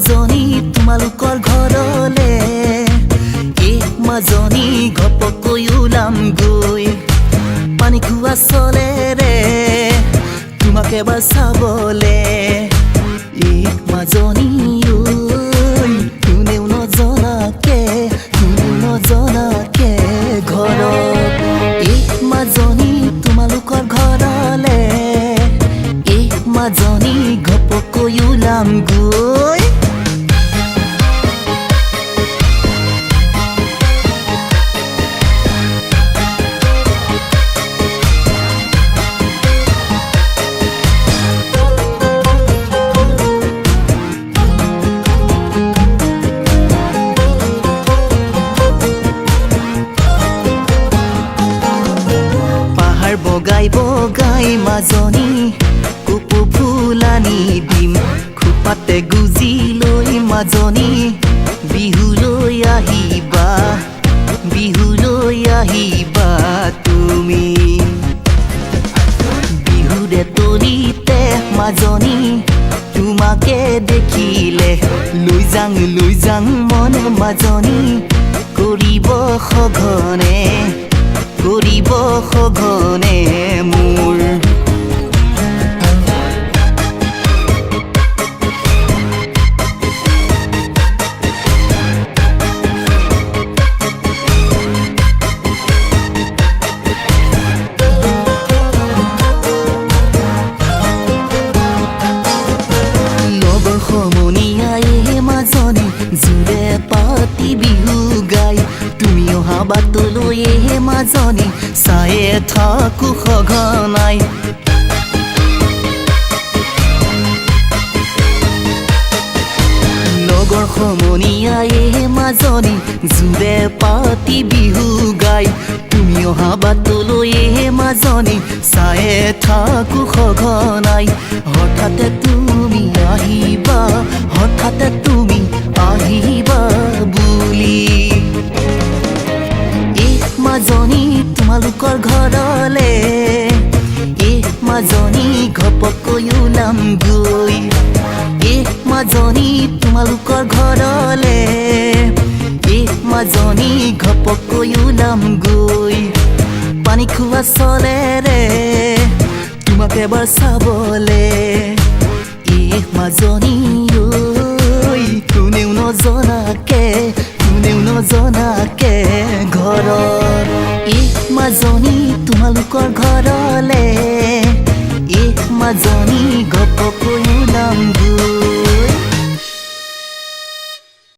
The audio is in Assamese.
মাজনী তোমালোকৰ ঘৰলে মাজনী ঘপকৈ ওলাম গৈ পানী খোৱা চলেৰে তোমাক এবাৰ চাবলে মাজনী কোনেও নজনাকে ঘৰত মাজনী তোমালোকৰ ঘৰলে মাজনী ঘপকৈ ওলাম গৈ বগাই বগাই মাজনী কুপু ফুলানি দিম খোপাতে গুজি লৈ মাজনী বিহুলৈ আহিবা তুমি বিহুৰে তলিতে মাজনী তোমাকে দেখিলে লৈ যাং মনে মাজনী কৰিব সঘনে মোৰ লগৰ সমনীয়াই মাজনী জোৰে পাতি বিহু গাই তুমি অহা বাটলৈ মাজনী চায়ে থাকো সঘনাই লগৰ সমনীয়াই মাজনী জোৰে পাতি বিহু গাই তুমি অহা বাটলৈ মাজনী চায়ে থাকো সঘনাই হঠাতে তুমি আহিবা বুলি মাজনী তোমালোকৰ ঘৰলে মাজনী ঘপকৈ ওলাম গৈ মাজনী তোমালোকৰ ঘৰলে মাজনী ঘপকৈ ওলাম গৈ পানী খোৱা চলেৰে তোমাক এবাৰ চাবলে মাজনী কোনেও নজনাকে ঘৰত মাজনী তোমালোকৰ ঘৰলে মাজনী ঘপকৈ ওলাম গৈ